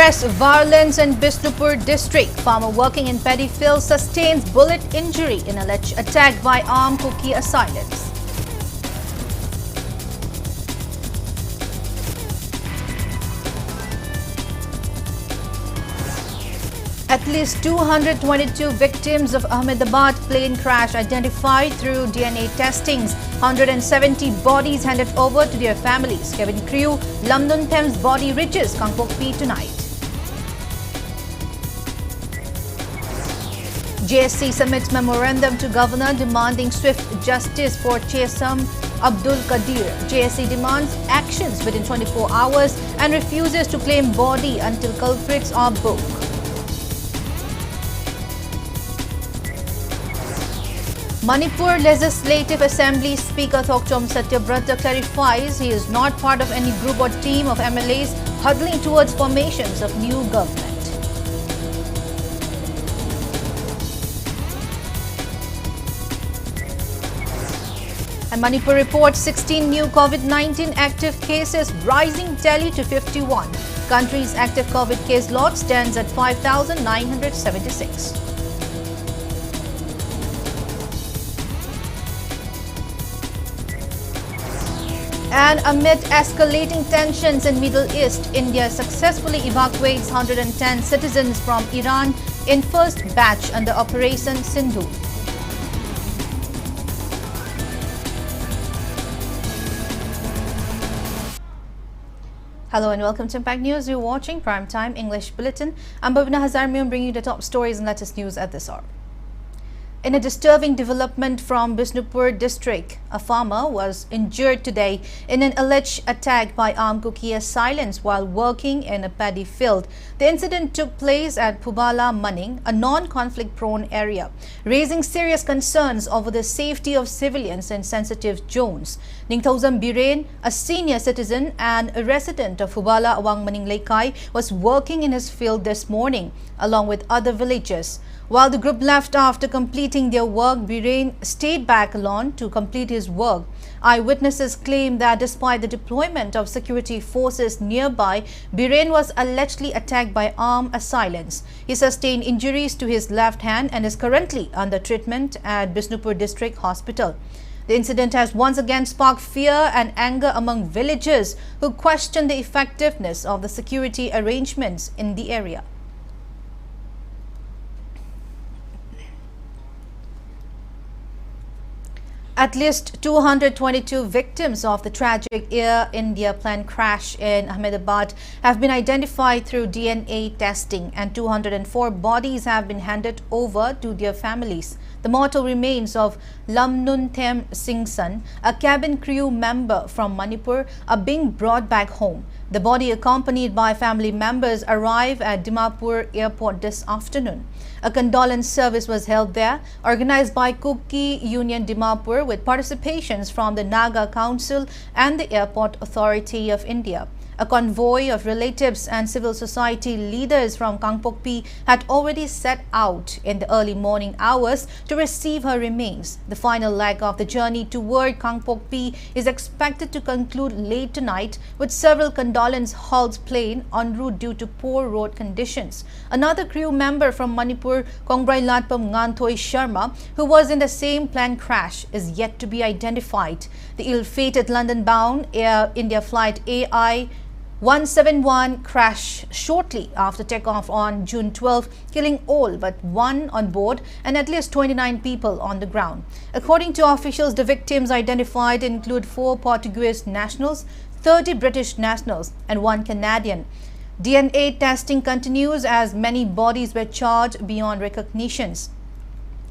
Stress, violence in Bishnupur district. Farmer working in paddy field sustains bullet injury in alleged attack by armed cookie assailants. At least 222 victims of Ahmedabad plane crash identified through DNA testings. 170 bodies handed over to their families. Cabin crew, London Thames body reaches Kangpokpi tonight. JSC submits memorandum to Governor demanding swift justice for Chesam Abdul Qadir. JSC demands actions within 24 hours and refuses to claim body until culprits are booked. Manipur Legislative Assembly Speaker Thokchom Satyabrata clarifies he is not part of any group or team of MLAs huddling towards formations of new government. And Manipur reports 16 new COVID-19 active cases, rising tally to 51. Country's active COVID case lot stands at 5,976. And amid escalating tensions in Middle East, India successfully evacuates 110 citizens from Iran in first batch under Operation Sindhu. Hello and welcome to Impact News. You're watching Primetime English Bulletin. I'm BABINA HAJARIMAYUM bringing you the top stories and latest news at this hour. In a disturbing development from Bishnupur district, a farmer was injured today in an alleged attack by armed cookie assailants while working in a paddy field. The incident took place at Phubala Maning, a non-conflict prone area, raising serious concerns over the safety of civilians in sensitive zones. Ningthausam Biren, a senior citizen and a resident of Phubala Awang Maning Laikai, was working in his field this morning along with other villagers. While the group left after completing their work, Biren stayed back alone to complete his work. Eyewitnesses claim that despite the deployment of security forces nearby, Biren was allegedly attacked by armed assailants. He sustained injuries to his left hand and is currently under treatment at Bishnupur District Hospital. The incident has once again sparked fear and anger among villagers who question the effectiveness of the security arrangements in the area. At least 222 victims of the tragic Air India plane crash in Ahmedabad have been identified through DNA testing, and 204 bodies have been handed over to their families. The mortal remains of Lamnunthem Singson, a cabin crew member from Manipur, are being brought back home. The body, accompanied by family members, arrived at Dimapur airport this afternoon. A condolence service was held there, organized by Cookie Union Dimapur with participations from the Naga Council and the Airport Authority of India. A convoy of relatives and civil society leaders from Kangpokpi had already set out in the early morning hours to receive her remains. The final leg of the journey toward Kangpokpi is expected to conclude late tonight, with several condolence halts planned en route due to poor road conditions. Another crew member from Manipur, Kongrai Latpam Nganthoi Sharma, who was in the same plane crash, is yet to be identified. The ill-fated London-bound Air India flight AI 171 crashed shortly after takeoff on June 12, killing all but one on board and at least 29 people on the ground. According to officials, the victims identified include 4 Portuguese nationals, 30 British nationals and 1 Canadian. DNA testing continues as many bodies were charged beyond recognitions.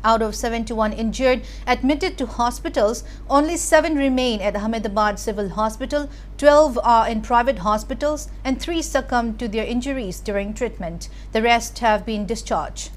Out of 71 injured admitted to hospitals, only 7 remain at Ahmedabad Civil Hospital, 12 are in private hospitals and 3 succumbed to their injuries during treatment. The rest have been discharged.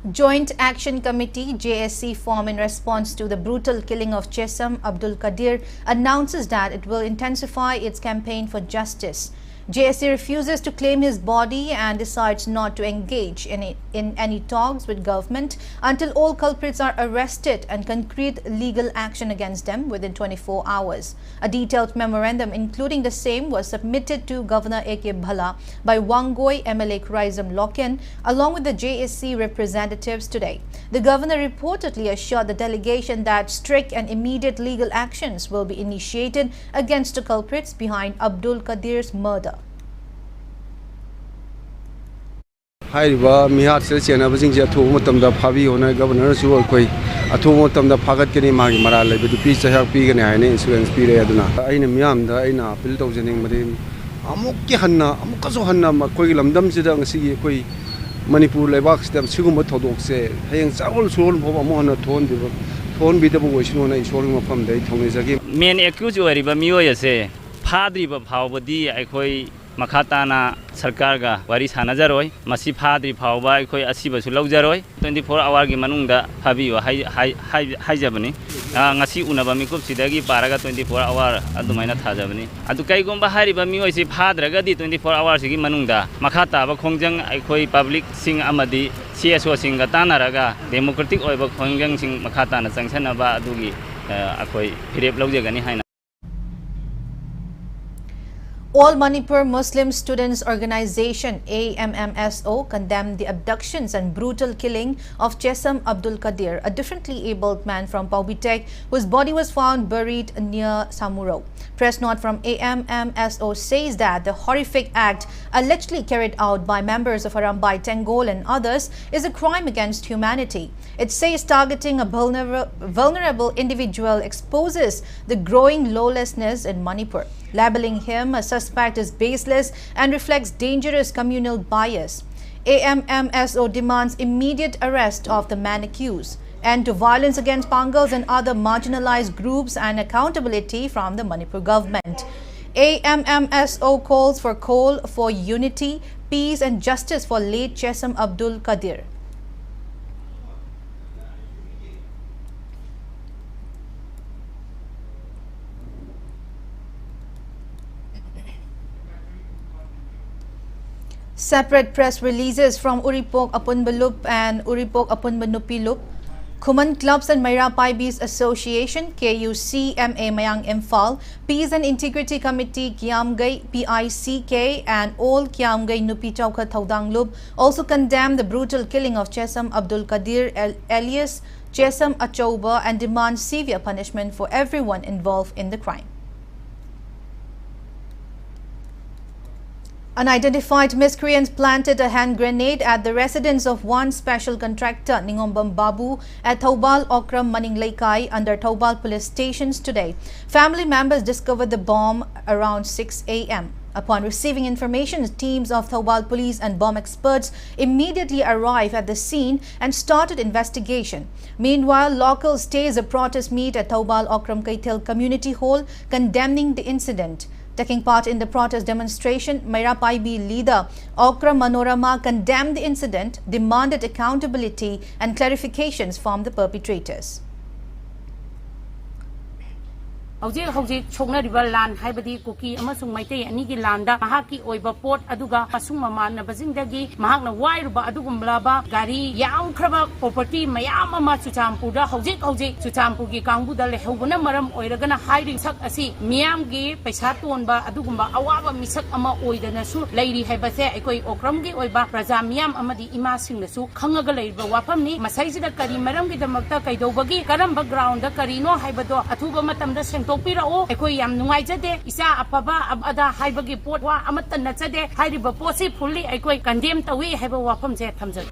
Joint Action Committee JSC formed in response to the brutal killing of Chesam Abdul Qadir announces that it will intensify its campaign for justice. JSC refuses to claim his body and decides not to engage in any talks with government until all culprits are arrested and concrete legal action against them within 24 hours. A detailed memorandum including the same was submitted to Governor A.K. Bhala by Wangoi MLA Kurizam Loken along with the JSC representatives today. The governor reportedly assured the delegation that strict and immediate legal actions will be initiated against the culprits behind Abdul Qadir's murder. Haiba Mihar Sena Bazinja to Mutam Pavi on a governor Suakoi, a two Mutam the Pagat Magi Marale, but the piece of help Pigan and insurance period. I am Yam, the Aina, Piltos in Madim, Amukihana, Amukasohana, Makoilam, Damsidang, Sea, Manipur, Levax, them Sugumotodox, say, Haying all soul of Amona Tone be the voice on a showing from the Tonizaki. Men accuse you, Mioya say, Padri of Havadi, I call. Makhatana Sarkarga, Waris Hanazaroi, Masi Padri Pava, Asiba Sulaujaroi, 24 hour Gimanunda, Habio, Hajabani, Nasi Unabamiko Sidagi, Paraga 24 hour at the Minat Hajabani. Atukai Gomba Hari Bamio is a Padragadi 24 hours Gimanunda, Makata, Bakongjang, Ikoi Public Sing Amadi, CSO Singatana Raga, Democratic Oiba Kongang Sing Makatana, Sansanaba Dugi, Akoi, Pirep Logani Haina. All Manipur Muslim Students Organization AMMSO condemned the abductions and brutal killing of Chesam Abdul Qadir, a differently abled man from Paubitek whose body was found buried near Samuro. Press note from AMMSO says that the horrific act allegedly carried out by members of Arambai Tengol and others is a crime against humanity. It says targeting a vulnerable individual exposes the growing lawlessness in Manipur. Labeling him a suspect is baseless and reflects dangerous communal bias. AMMSO demands immediate arrest of the man accused, end to violence against Pangals and other marginalized groups, and accountability from the Manipur government. AMMSO calls for unity, peace and justice for late Chesam Abdul Qadir. Separate press releases from Uripok Apunbalup and Uripok Apunbanupilup, Kuman Clubs and Mayra Paibis Association, KUCMA Mayang Imphal, Peace and Integrity Committee, Kiamgay, PICK, and all Kiamgay Nupi Chauka Thaudanglup also condemned the brutal killing of Chesam Abdul Qadir alias Chesam Achauba and demand severe punishment for everyone involved in the crime. Unidentified miscreants planted a hand grenade at the residence of one special contractor, Ningombam Babu, at Taubal Okram Maninglaikai under Taubal police stations today. Family members discovered the bomb around 6 a.m. Upon receiving information, teams of Taubal police and bomb experts immediately arrived at the scene and started investigation. Meanwhile, locals staged a protest meet at Taubal Okram Kaitel Community Hall condemning the incident. Taking part in the protest demonstration, Mayra Paibi leader Okra Manorama condemned the incident, demanded accountability and clarifications from the perpetrators. Hojik chokna river land haibadi kuki amasung maite anigi landa mahaki oiba port aduga pasung mama na bazingdagi mahakna wairuba adugumlaba gari yam kraba property mayam ama chuchampuda hojik chuchampugi kangbuda lehubuna maram oiragana hiring sak asi miyamgi paisa tonba adugumba awaba misak ama oidana su leiri haibase ekoi okramgi oiba praja miyam amadi ima singnasu khangaga leiba wafamni masaijida kari maramgi damakta kaidobagi karamba ground da karino haibado athuba matamda Topiro, Ekoyam Nuaijade, Isa Apaba, Abada, Haibagi Port, Amatan Natsade, Haiba Posi, fully Ekoi condemned away, have a wapam Tamzan.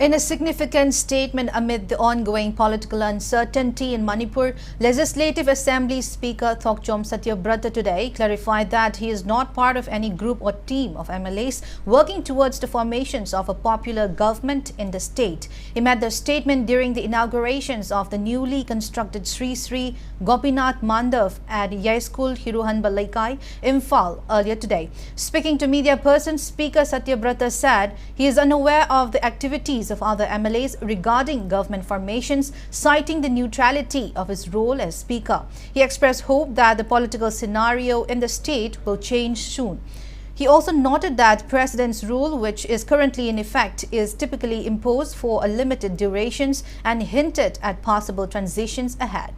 In a significant statement amid the ongoing political uncertainty in Manipur, Legislative Assembly Speaker Thokchom Satyabrata today clarified that he is not part of any group or team of MLAs working towards the formations of a popular government in the state. He made the statement during the inaugurations of the newly constructed Sri Sri Gopinath Mandav at Yai School Hiruhan Balaikai, Imphal earlier today. Speaking to media persons, Speaker Satyabrata said he is unaware of the activities queries of other MLAs regarding government formations, citing the neutrality of his role as Speaker. He expressed hope that the political scenario in the state will change soon. He also noted that President's rule, which is currently in effect, is typically imposed for a limited durations and hinted at possible transitions ahead.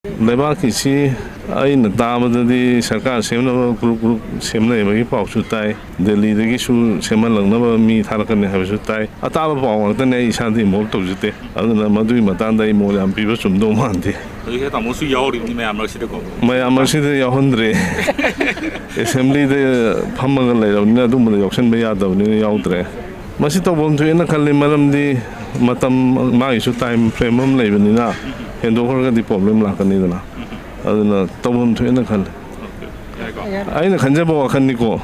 Lebakici, I in the dam of the Sarkar Semno group Semna Pausu Tai, Delhi the issue Semal never meet Harakan have to tie. A Taliban, the name Santi Mortozite, other than Madu Matanda more than people from Domandi. You had almost your My Amasita Yahundre Assembly the Pamagal, Nadum, the auction Bayada, Yautre. Masita won't to Enakali Madam the Matam Maisu time frame Lebanina. And over the problem like a needle. Other than Tobon to Enakal. I in a Kanjabo Kaniko.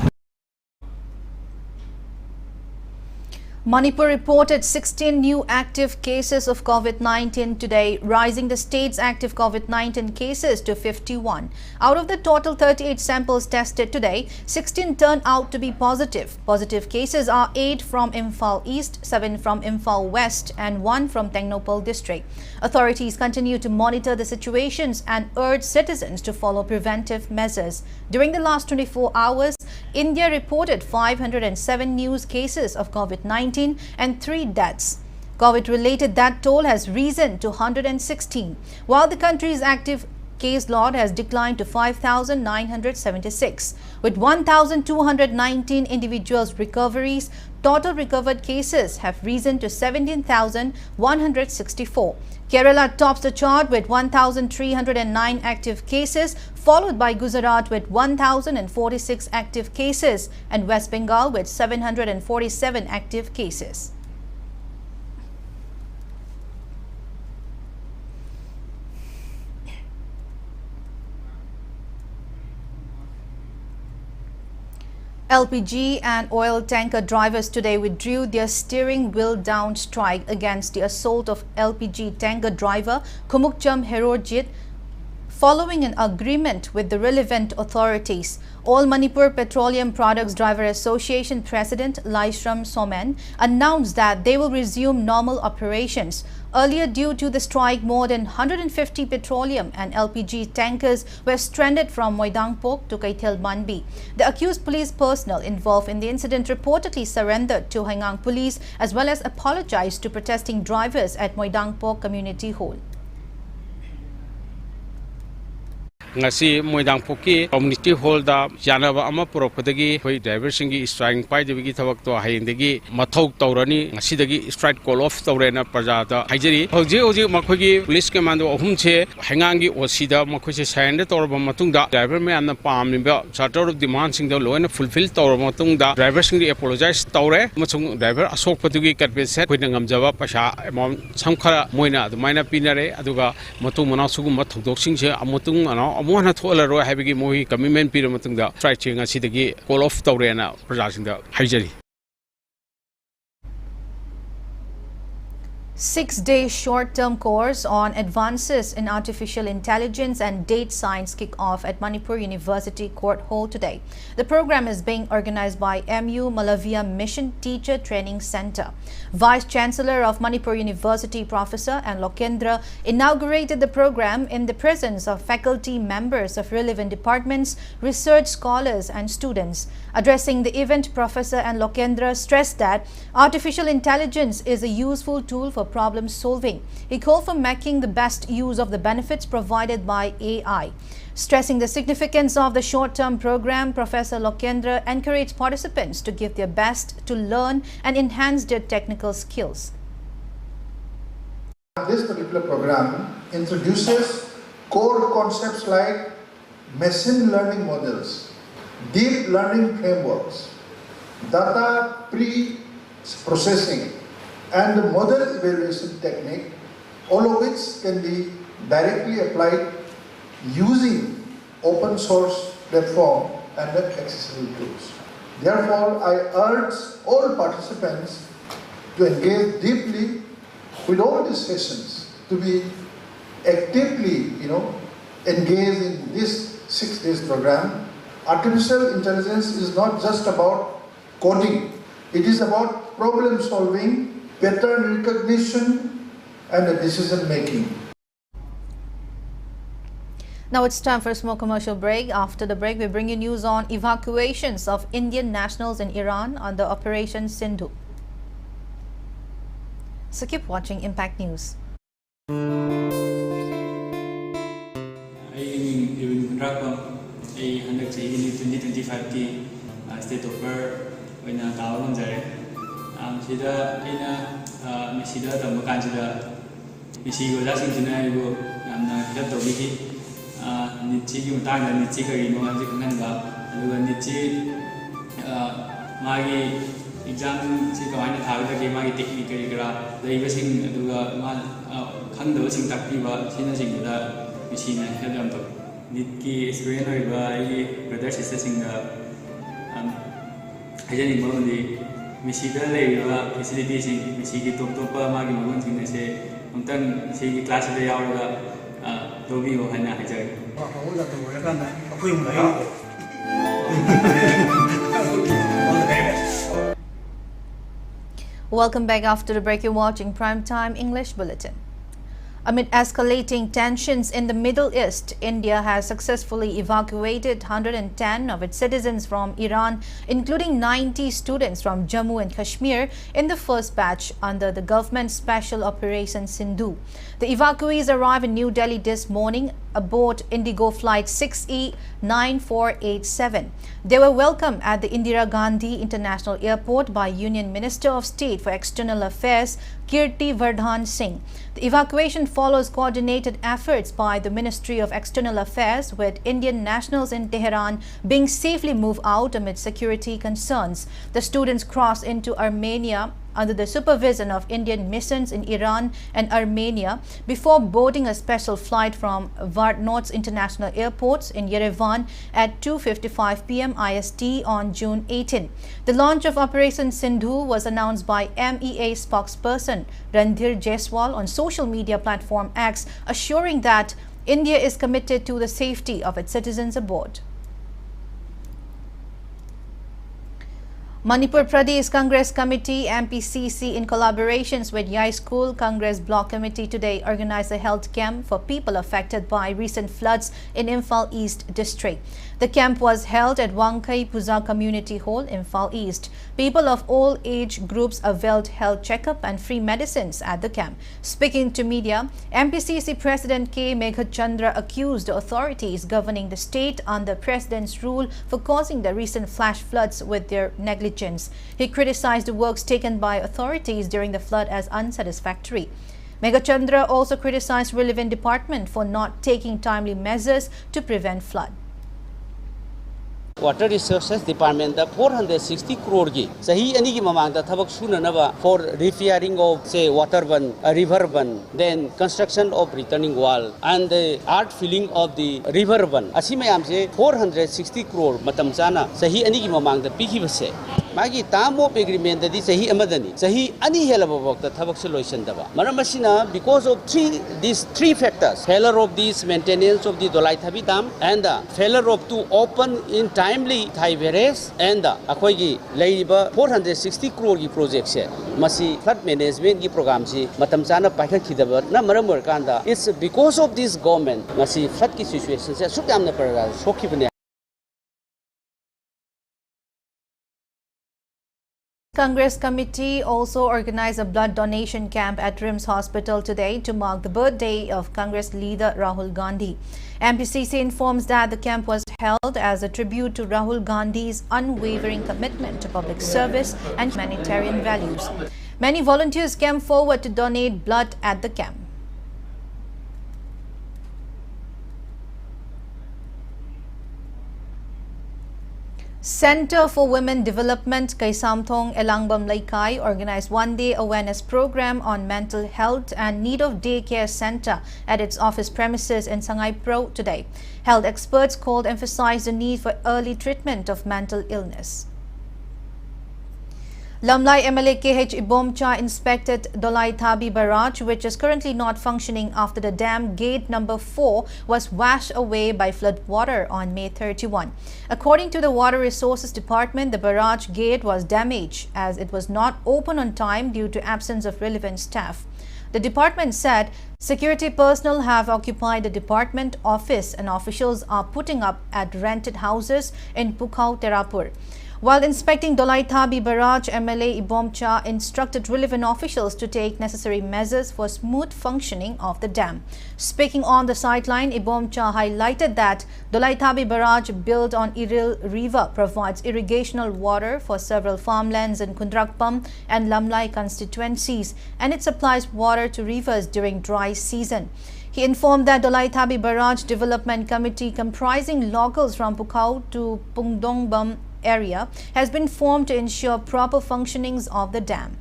Manipur reported 16 new active cases of COVID-19 today, rising the state's active COVID-19 cases to 51. Out of the total 38 samples tested today, 16 turned out to be positive. Positive cases are 8 from Imphal East, 7 from Imphal West and 1 from Tengnopal district. Authorities continue to monitor the situations and urge citizens to follow preventive measures. During the last 24 hours, India reported 507 new cases of COVID-19 and 3 deaths. COVID-related death toll has risen to 116, while the country's active case load has declined to 5,976. With 1,219 individuals recoveries, total recovered cases have risen to 17,164. Kerala tops the chart with 1,309 active cases, followed by Gujarat with 1,046 active cases and West Bengal with 747 active cases. LPG and oil tanker drivers today withdrew their steering wheel down strike against the assault of LPG tanker driver Kumukcham Herojit following an agreement with the relevant authorities. All Manipur Petroleum Products Driver Association President Laishram Somen announced that they will resume normal operations. Earlier, due to the strike, more than 150 petroleum and LPG tankers were stranded from Moidangpok to Kaithel Banbi. The accused police personnel involved in the incident reportedly surrendered to Hangang police as well as apologized to protesting drivers at Moidangpok Community Hall. ngasi moidang phoki community hall da janaba ama puropdagi hoi driver singi striking pai debigi thabak to haindagi mathau tawrani ngasi dagi strike call off tawrena praja da haijari hoji hoji makhogi police command ahum che hangangi osi da makhoi sign tawrba matung da driver me anna pamliba charter of demand sing da loina fulfill tawrba matung da driver singi apologize tawre machung driver asok patugi katbe set hoi ngam jaba pasha amount samkhara moina adumaina pinare aduga matung mana sugum mathodok sing che amutung ana Amona Tola Habigi Mohi commitment period Matunda, striking a city call off Taurena, production the Hajari. 6-day short-term course on advances in artificial intelligence and data science kick off at Manipur University Court Hall today. The program is being organized by MU Malavia Mission Teacher Training Center. Vice Chancellor of Manipur University Professor and Lokendra inaugurated the program in the presence of faculty members of relevant departments, research scholars and students. Addressing the event, Professor and Lokendra stressed that artificial intelligence is a useful tool for problem solving. He called for making the best use of the benefits provided by AI. Stressing the significance of the short-term program, Professor Lokendra encouraged participants to give their best to learn and enhance their technical skills. This particular program introduces core concepts like machine learning models, deep learning frameworks, data pre-processing, and the model evaluation technique, all of which can be directly applied using open source platform and accessible tools. Therefore, I urge all participants to engage deeply with all these sessions, to be actively, engaged in this 6 days program. Artificial intelligence is not just about coding. It is about problem solving, pattern recognition, and decision making. Now it's time for a small commercial break. After the break, we bring you news on evacuations of Indian nationals in Iran under Operation Sindhu. So keep watching Impact News. State of birth when I down there. Sida ina misida tamu kanjida misigo dasing jina ibu namna kita tahu biki nici ki mutang dan nici kari no aja kangen ba aduga nici magi exam si kawan ni tahu lagi magi teknik kari kera dari basing aduga ma kang dua sing tak tiba sini sing kita misina kita jam tu nitki experience iba ini brother sister sing HAJARIMAYUM di misida lewa facility sing misigi top magi magun sing se untan sigi class de yauraga dobi ho hana hajari Welcome back. After the break, you're watching Primetime English Bulletin. Amid escalating tensions in the Middle East, India has successfully evacuated 110 of its citizens from Iran, including 90 students from Jammu and Kashmir in the first batch under the government's special Operation Sindhu. The evacuees arrived in New Delhi this morning aboard Indigo Flight 6E9487. They were welcomed at the Indira Gandhi International Airport by Union Minister of State for External Affairs, Kirti Vardhan Singh. The evacuation follows coordinated efforts by the Ministry of External Affairs, with Indian nationals in Tehran being safely moved out amid security concerns. The students crossed into Armenia under the supervision of Indian missions in Iran and Armenia before boarding a special flight from Vartnots International Airport in Yerevan at 2:55 p.m. IST on June 18. The launch of Operation Sindhu was announced by MEA spokesperson Randhir Jaiswal on social media platform X, assuring that India is committed to the safety of its citizens aboard. Manipur Pradesh Congress Committee MPCC in collaborations with Yai School Congress Block Committee today organized a health camp for people affected by recent floods in Imphal East District. The camp was held at Wangkai Puza Community Hall, Imphal East. People of all age groups availed health checkup and free medicines at the camp. Speaking to media, MPCC President K. Meghachandra accused the authorities governing the state under President's rule for causing the recent flash floods with their negligence. He criticized the works taken by authorities during the flood as unsatisfactory. Meghachandra also criticized relevant department for not taking timely measures to prevent flood. Water Resources Department the 460 crore gi sahi ani gi mamang da thabak sunanaba for repairing of say water ban, river ban, then construction of returning wall and the art filling of the river ban asi mayam se 460 crore matam chana sahi ani gi mamang da pikhi base magi tamo agreement da di sahi amadani sahi ani helaba bok da thabak se loisan daba maramasina because of these three factors: failure of this maintenance of the dolai thabi dam, and the failure of to open in timely Thai Veres, and the Akoigi Laiba 460 crore project se masi flood management gi program si matam chana paikhan khidaba na maramur kanda. It's because of this government masi flood ki situation se sukyam na paraga sokhibne. Congress Committee also organized a blood donation camp at RIMS Hospital today to mark the birthday of Congress leader Rahul Gandhi. MPCC informs that the camp was held as a tribute to Rahul Gandhi's unwavering commitment to public service and humanitarian values. Many volunteers came forward to donate blood at the camp. Center for Women Development Kaisamthong Elangbam Laikai organized one-day awareness program on mental health and need of daycare center at its office premises in Sangay Pro today. Health experts emphasized the need for early treatment of mental illness. Lamlai MLA KH Ibomcha inspected Dolai Thabi Barrage, which is currently not functioning after the dam gate number 4 was washed away by flood water on May 31. According to the Water Resources Department, the barrage gate was damaged as it was not open on time due to absence of relevant staff. The department said security personnel have occupied the department office and officials are putting up at rented houses in Pukhao, Terapur. While inspecting Dolai Thabi Barrage, MLA Ibomcha instructed relevant officials to take necessary measures for smooth functioning of the dam. Speaking on the sideline, Ibomcha highlighted that Dolai Thabi Barrage, built on Iril River, provides irrigational water for several farmlands in Kundrakpam and Lamlai constituencies, and it supplies water to rivers during dry season. He informed that Dolai Thabi Barrage Development Committee, comprising locals from Pukhao to Pungdongbam area, has been formed to ensure proper functionings of the dam.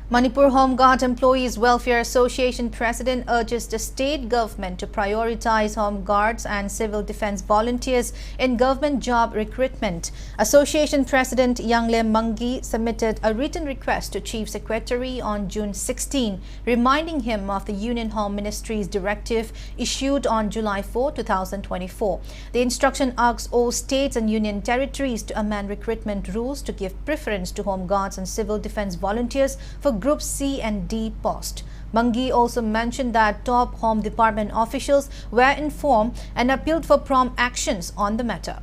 Manipur Home Guard Employees Welfare Association President urges the state government to prioritize Home Guards and civil defense volunteers in government job recruitment. Association President Yangle Mangi submitted a written request to Chief Secretary on June 16, reminding him of the Union Home Ministry's directive issued on July 4, 2024. The instruction asks all states and union territories to amend recruitment rules to give preference to Home Guards and civil defense volunteers for Group C and D post. Mangi also mentioned that top Home Department officials were informed and appealed for prompt actions on the matter.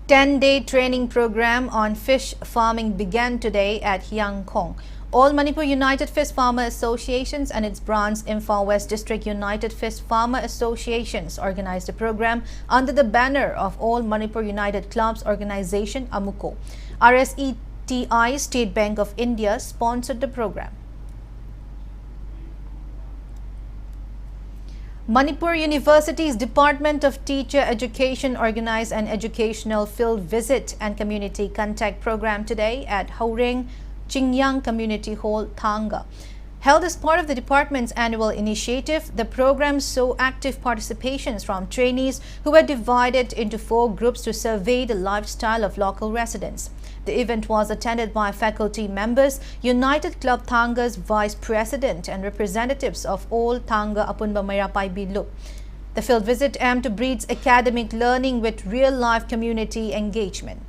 10-day training program on fish farming began today at Hiang Khong. All Manipur United Fish Farmer Associations and its branch Imphal West District United Fish Farmer Associations organized the program under the banner of All Manipur United Clubs Organization AMUCO. RSETI State Bank of India sponsored the program. Manipur University's Department of Teacher Education organized an educational field visit and community contact program today at Haureng Chingyang Community Hall, Thanga. Held as part of the department's annual initiative, the program saw active participations from trainees who were divided into 4 groups to survey the lifestyle of local residents. The event was attended by faculty members, United Club Thanga's vice president and representatives of all Thanga Apunba Mairapai Bilup. The field visit aimed to bridge academic learning with real-life community engagement.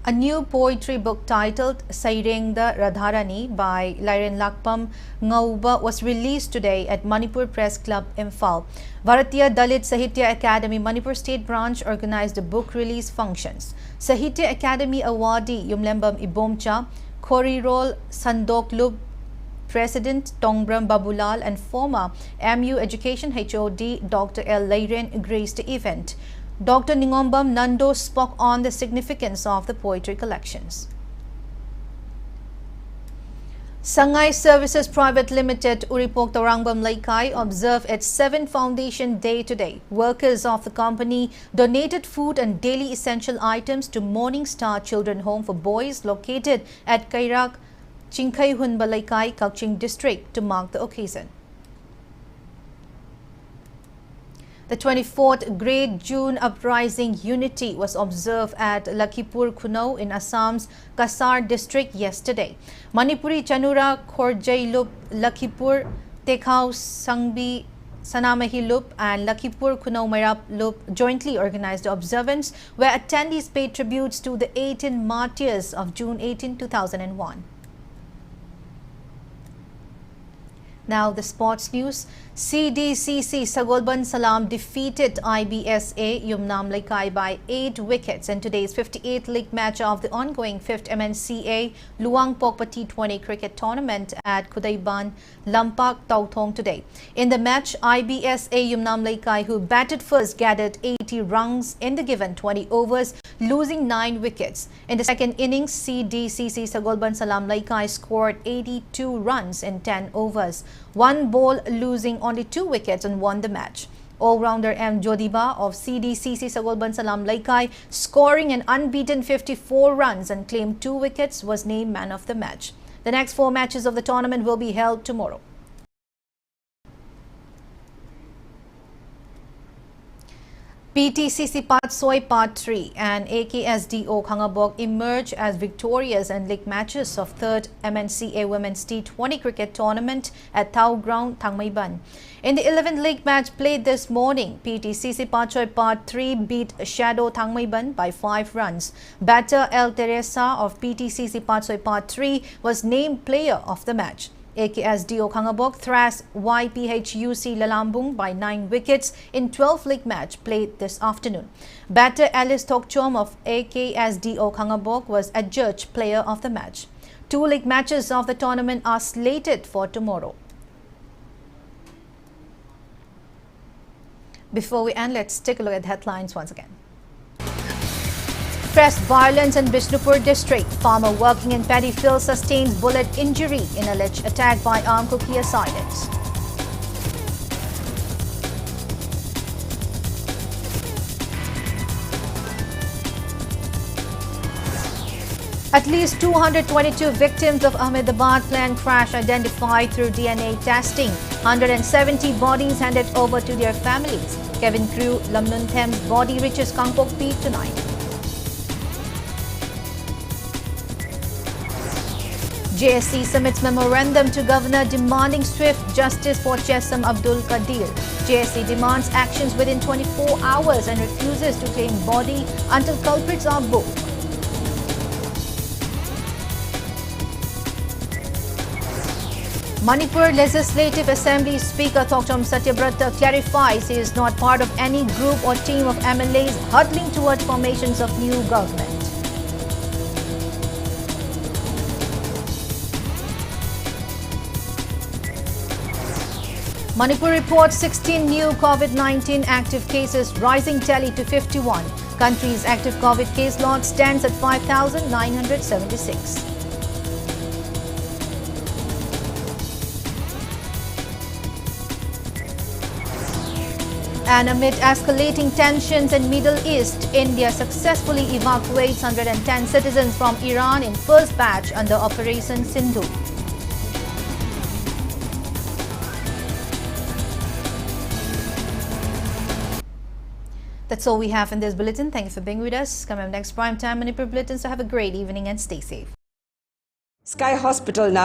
A new poetry book titled Sairengda Radharani by Lairen Lakpam Ngauba was released today at Manipur Press Club, Imphal. Bharatiya Dalit Sahitya Academy Manipur State Branch organized the book release functions. Sahitya Academy awardee Yumlembam Ibomcha, Khorirol Sandoklub President Tongbram Babulal and former MU Education HOD Dr. L. Lairen graced the event. Dr. Ningombam Nando spoke on the significance of the poetry collections. Sangai Services Private Limited, Uripok Tarangbam Laikai, observed its 7th Foundation Day today. Workers of the company donated food and daily essential items to Morning Star Children Home for Boys located at Kairak, Chinkaihun Balaikai, Kakching District to mark the occasion. The 24th Great June Uprising Unity was observed at Lakhipur Kuno in Assam's Kasar district yesterday. Manipuri Chanura Khorjailup, Lakhipur Tekhao Sangbi Sanamahilup and Lakhipur Kuno Mairap Lup jointly organized the observance where attendees paid tributes to the 18 martyrs of June 18, 2001. Now the sports news. CDCC Sagolban Salam defeated IBSA Yumnam Laikai by 8 wickets in today's 58th league match of the ongoing 5th MNCA Luang Pokpa T20 cricket tournament at Kudaiban, Lampak, Tauthong today. In the match, IBSA Yumnam Laikai, who batted first, gathered 80 runs in the given 20 overs, losing 9 wickets. In the second innings, CDCC Sagolban Salam Laikai scored 82 runs in 10 overs. One ball, losing only 2 wickets, and won the match. All-rounder M. Jodiba of CDCC Sagolban Salam Laikai, scoring an unbeaten 54 runs and claimed 2 wickets, was named man of the match. The next 4 matches of the tournament will be held tomorrow. PTCC Patsoi Part 3 and AKSDO Khangabok emerge as victorious in league matches of 3rd MNCA Women's T20 Cricket Tournament at Thao Ground, Thangmaiban. In the 11th league match played this morning, PTCC Patsoi Part 3 beat Shadow Thangmaiban by 5 runs. Batter El Teresa of PTCC Patsoi Part 3 was named player of the match. AKSDO Khangabok thrashed YPHUC Lalambung by 9 wickets in 12th league match played this afternoon. Batter Alice Tokchom of AKSDO Khangabok was adjudged player of the match. 2 league matches of the tournament are slated for tomorrow. Before we end, let's take a look at headlines once again. Fresh violence in Bishnupur district. Farmer working in paddy field sustains bullet injury in alleged attack by armed cookie assailants. At least 222 victims of Ahmedabad plane crash identified through DNA testing. 170 bodies handed over to their families. Kevin Crew, Lamnun Thames body reaches Kangpok Peak tonight. JSC submits memorandum to Governor demanding swift justice for Chesam Abdul Qadir. JSC demands actions within 24 hours and refuses to claim body until culprits are booked. Manipur Legislative Assembly Speaker Thokchom Satyabrata clarifies he is not part of any group or team of MLAs huddling towards formations of new government. Manipur reports 16 new COVID-19 active cases, rising tally to 51. Country's active COVID case log stands at 5,976. And amid escalating tensions in Middle East, India successfully evacuates 110 citizens from Iran in first batch under Operation Sindhu. That's all we have in this bulletin. Thank you for being with us. Coming up next, Prime Time Manipur Bulletin. So have a great evening and stay safe. Sky Hospital now